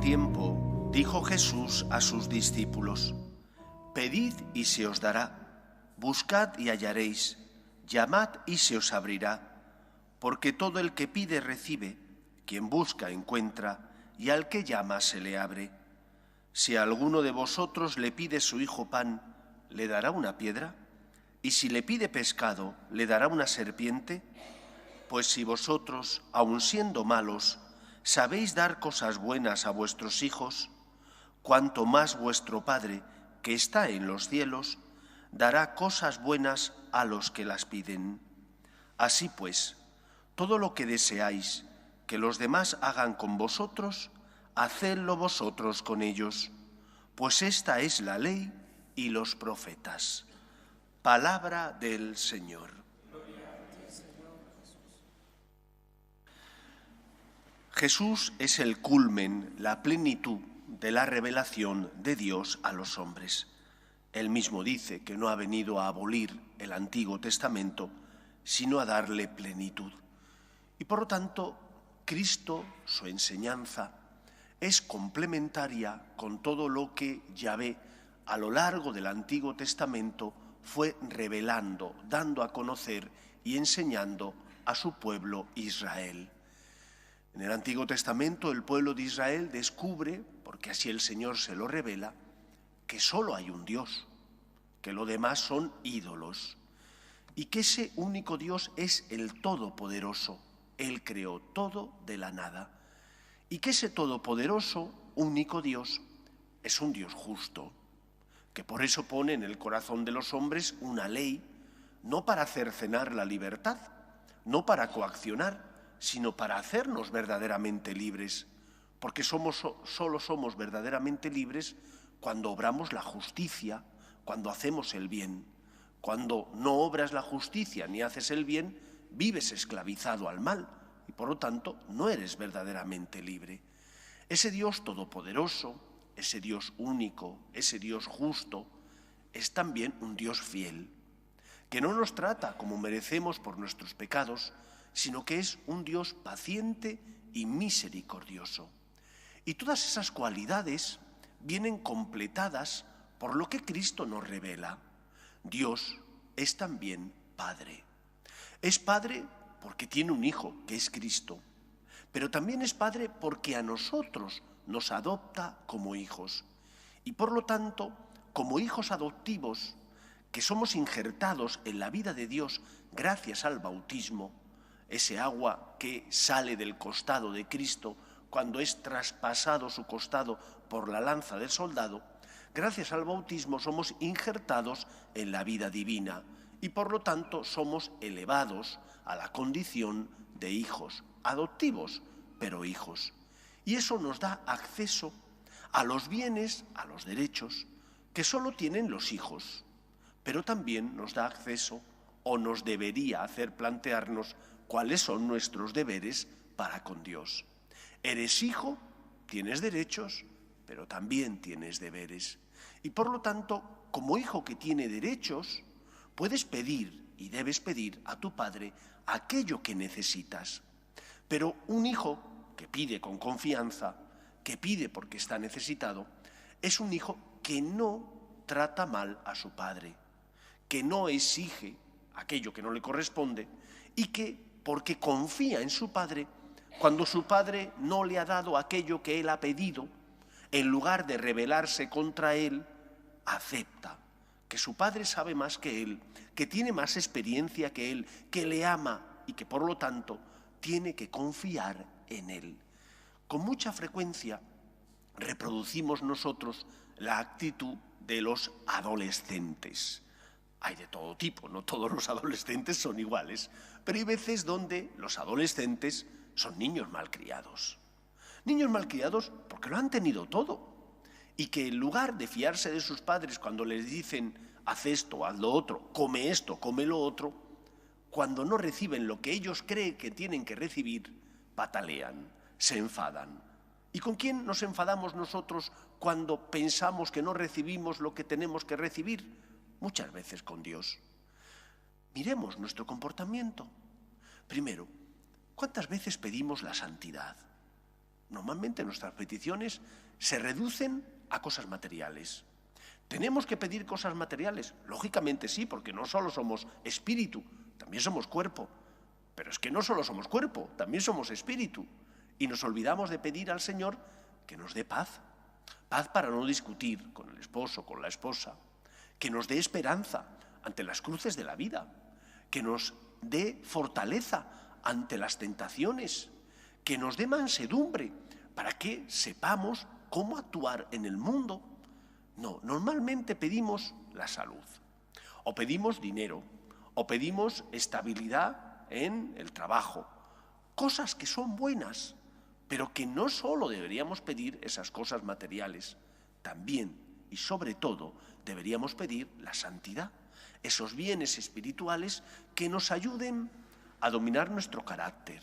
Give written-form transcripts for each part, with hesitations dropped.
tiempo dijo Jesús a sus discípulos: Pedid y se os dará, buscad y hallaréis, llamad y se os abrirá, porque todo el que pide recibe, quien busca encuentra, y al que llama se le abre. Si a alguno de vosotros le pide su hijo pan, ¿le dará una piedra? ¿Y si le pide pescado, le dará una serpiente? Pues si vosotros, aun siendo malos, sabéis dar cosas buenas a vuestros hijos, cuánto más vuestro Padre, que está en los cielos, dará cosas buenas a los que las piden. Así pues, todo lo que deseáis que los demás hagan con vosotros, hacedlo vosotros con ellos, pues esta es la ley y los profetas. Palabra del Señor. Jesús es el culmen, la plenitud de la revelación de Dios a los hombres. Él mismo dice que no ha venido a abolir el Antiguo Testamento, sino a darle plenitud. Y por lo tanto, Cristo, su enseñanza, es complementaria con todo lo que Yahvé a lo largo del Antiguo Testamento fue revelando, dando a conocer y enseñando a su pueblo Israel. En el Antiguo Testamento el pueblo de Israel descubre, porque así el Señor se lo revela, que solo hay un Dios, que lo demás son ídolos, y que ese único Dios es el Todopoderoso. Él creó todo de la nada, y que ese todopoderoso, único Dios, es un Dios justo, que por eso pone en el corazón de los hombres una ley, no para cercenar la libertad, no para coaccionar, sino para hacernos verdaderamente libres, porque solo somos verdaderamente libres cuando obramos la justicia, cuando hacemos el bien. Cuando no obras la justicia ni haces el bien, vives esclavizado al mal y por lo tanto no eres verdaderamente libre. Ese Dios todopoderoso, ese Dios único, ese Dios justo, es también un Dios fiel, que no nos trata como merecemos por nuestros pecados, sino que es un Dios paciente y misericordioso. Y todas esas cualidades vienen completadas por lo que Cristo nos revela. Dios es también Padre. Es Padre porque tiene un Hijo, que es Cristo, pero también es Padre porque a nosotros nos adopta como hijos. Y por lo tanto, como hijos adoptivos, que somos injertados en la vida de Dios gracias al bautismo, ese agua que sale del costado de Cristo cuando es traspasado su costado por la lanza del soldado, gracias al bautismo somos injertados en la vida divina y por lo tanto somos elevados a la condición de hijos, adoptivos, pero hijos. Y eso nos da acceso a los bienes, a los derechos, que solo tienen los hijos, pero también nos da acceso, o nos debería hacer plantearnos, cuáles son nuestros deberes para con Dios. Eres hijo, tienes derechos, pero también tienes deberes. Y por lo tanto, como hijo que tiene derechos, puedes pedir y debes pedir a tu padre aquello que necesitas. Pero un hijo que pide con confianza, que pide porque está necesitado, es un hijo que no trata mal a su padre, que no exige aquello que no le corresponde y que, porque confía en su padre, cuando su padre no le ha dado aquello que él ha pedido, en lugar de rebelarse contra él, acepta que su padre sabe más que él, que tiene más experiencia que él, que le ama y que por lo tanto tiene que confiar en él. Con mucha frecuencia reproducimos nosotros la actitud de los adolescentes. Hay de todo tipo, no todos los adolescentes son iguales, pero hay veces donde los adolescentes son niños malcriados. Niños malcriados porque lo han tenido todo y que en lugar de fiarse de sus padres cuando les dicen haz esto, haz lo otro, come esto, come lo otro, cuando no reciben lo que ellos creen que tienen que recibir, patalean, se enfadan. ¿Y con quién nos enfadamos nosotros cuando pensamos que no recibimos lo que tenemos que recibir? Muchas veces con Dios. Miremos nuestro comportamiento. Primero, ¿cuántas veces pedimos la santidad? Normalmente nuestras peticiones se reducen a cosas materiales. ¿Tenemos que pedir cosas materiales? Lógicamente sí, porque no solo somos espíritu, también somos cuerpo. Pero es que no solo somos cuerpo, también somos espíritu. Y nos olvidamos de pedir al Señor que nos dé paz. Paz para no discutir con el esposo, con la esposa. Que nos dé esperanza ante las cruces de la vida. Que nos dé fortaleza ante las tentaciones. Que nos dé mansedumbre para que sepamos cómo actuar en el mundo. No, normalmente pedimos la salud, o pedimos dinero, o pedimos estabilidad en el trabajo, cosas que son buenas, pero que no solo deberíamos pedir esas cosas materiales, también y sobre todo deberíamos pedir la santidad, esos bienes espirituales que nos ayuden a dominar nuestro carácter,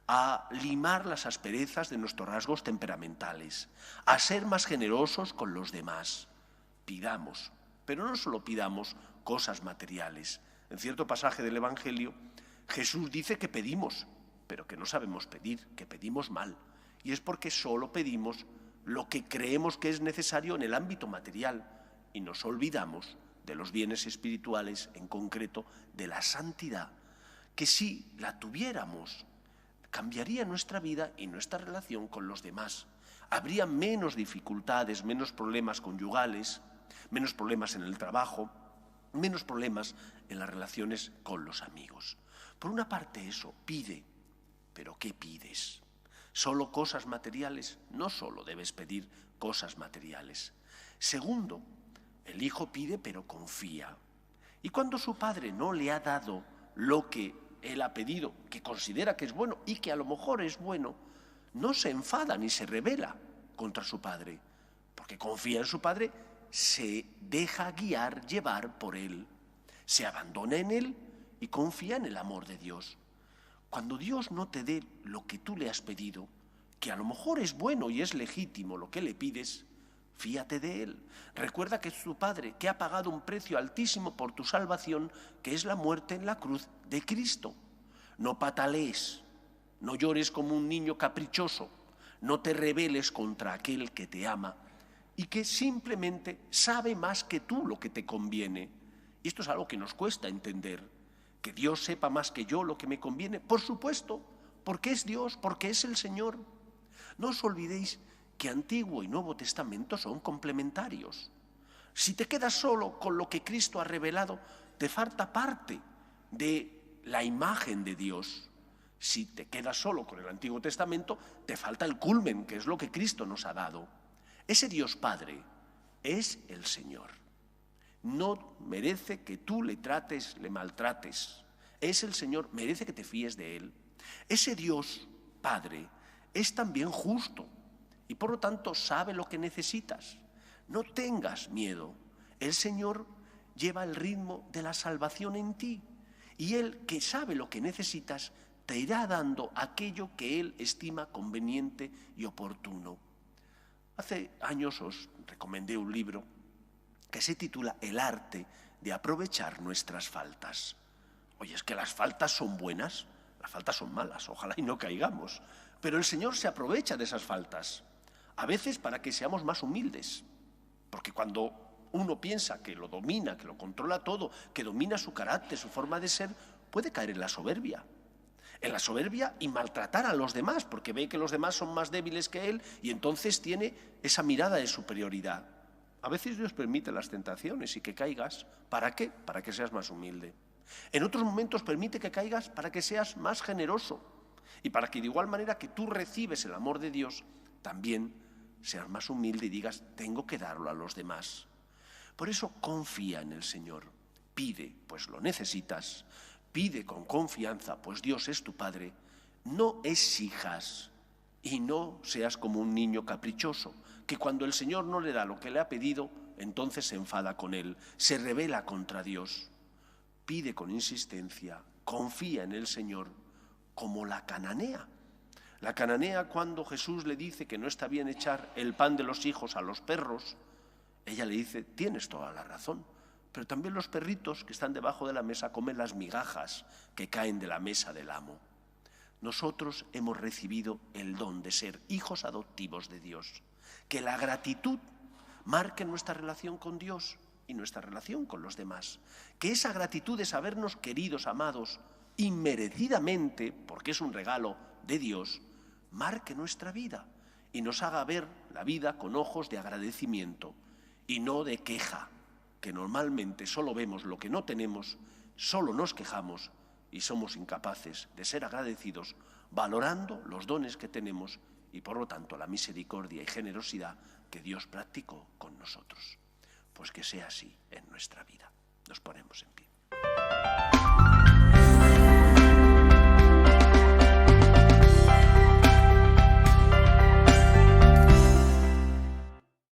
a limar las asperezas de nuestros rasgos temperamentales, a ser más generosos con los demás. Pidamos, pero no solo pidamos cosas materiales. En cierto pasaje del Evangelio, Jesús dice que pedimos, pero que no sabemos pedir, que pedimos mal. Y es porque solo pedimos lo que creemos que es necesario en el ámbito material y nos olvidamos de los bienes espirituales, en concreto de la santidad, que si la tuviéramos, cambiaría nuestra vida y nuestra relación con los demás. Habría menos dificultades, menos problemas conyugales, menos problemas en el trabajo, menos problemas en las relaciones con los amigos. Por una parte eso, pide, pero ¿qué pides? ¿Solo cosas materiales? No solo debes pedir cosas materiales. Segundo, el hijo pide pero confía. Y cuando su padre no le ha dado lo que él ha pedido, que considera que es bueno y que a lo mejor es bueno, no se enfada ni se rebela contra su padre, porque confía en su padre, se deja guiar, llevar por él, se abandona en él y confía en el amor de Dios. Cuando Dios no te dé lo que tú le has pedido, que a lo mejor es bueno y es legítimo lo que le pides, fíate de él. Recuerda que es tu Padre, que ha pagado un precio altísimo por tu salvación, que es la muerte en la cruz de Cristo. No patalees, no llores como un niño caprichoso, no te rebeles contra aquel que te ama y que simplemente sabe más que tú lo que te conviene. Y esto es algo que nos cuesta entender, que Dios sepa más que yo lo que me conviene, por supuesto, porque es Dios, porque es el Señor. No os olvidéis que Antiguo y Nuevo Testamento son complementarios. Si te quedas solo con lo que Cristo ha revelado, te falta parte de la imagen de Dios. Si te quedas solo con el Antiguo Testamento, te falta el culmen, que es lo que Cristo nos ha dado. Ese Dios Padre es el Señor. No merece que tú le trates, le maltrates. Es el Señor, merece que te fíes de Él. Ese Dios Padre es también justo. Y por lo tanto sabe lo que necesitas. No tengas miedo. El Señor lleva el ritmo de la salvación en ti. Y Él, que sabe lo que necesitas, te irá dando aquello que Él estima conveniente y oportuno. Hace años os recomendé un libro que se titula El arte de aprovechar nuestras faltas. Oye, es que las faltas son buenas, las faltas son malas, ojalá y no caigamos. Pero el Señor se aprovecha de esas faltas. A veces para que seamos más humildes, porque cuando uno piensa que lo domina, que lo controla todo, que domina su carácter, su forma de ser, puede caer en la soberbia y maltratar a los demás, porque ve que los demás son más débiles que él y entonces tiene esa mirada de superioridad. A veces Dios permite las tentaciones y que caigas. ¿Para qué? Para que seas más humilde. En otros momentos permite que caigas para que seas más generoso y para que de igual manera que tú recibes el amor de Dios, también seas más humilde y digas, tengo que darlo a los demás. Por eso confía en el Señor. Pide, pues lo necesitas. Pide con confianza, pues Dios es tu Padre. No exijas y no seas como un niño caprichoso, que cuando el Señor no le da lo que le ha pedido, entonces se enfada con él, se rebela contra Dios. Pide con insistencia, confía en el Señor, como la cananea. La cananea, cuando Jesús le dice que no está bien echar el pan de los hijos a los perros, ella le dice, tienes toda la razón, pero también los perritos que están debajo de la mesa comen las migajas que caen de la mesa del amo. nosotros hemos recibido el don de ser hijos adoptivos de Dios. Que la gratitud marque nuestra relación con Dios y nuestra relación con los demás. Que esa gratitud de sabernos queridos, amados, inmerecidamente, porque es un regalo de Dios, marque nuestra vida y nos haga ver la vida con ojos de agradecimiento y no de queja, que normalmente solo vemos lo que no tenemos, solo nos quejamos y somos incapaces de ser agradecidos, valorando los dones que tenemos y por lo tanto la misericordia y generosidad que Dios practicó con nosotros. Pues que sea así en nuestra vida. Nos ponemos en pie.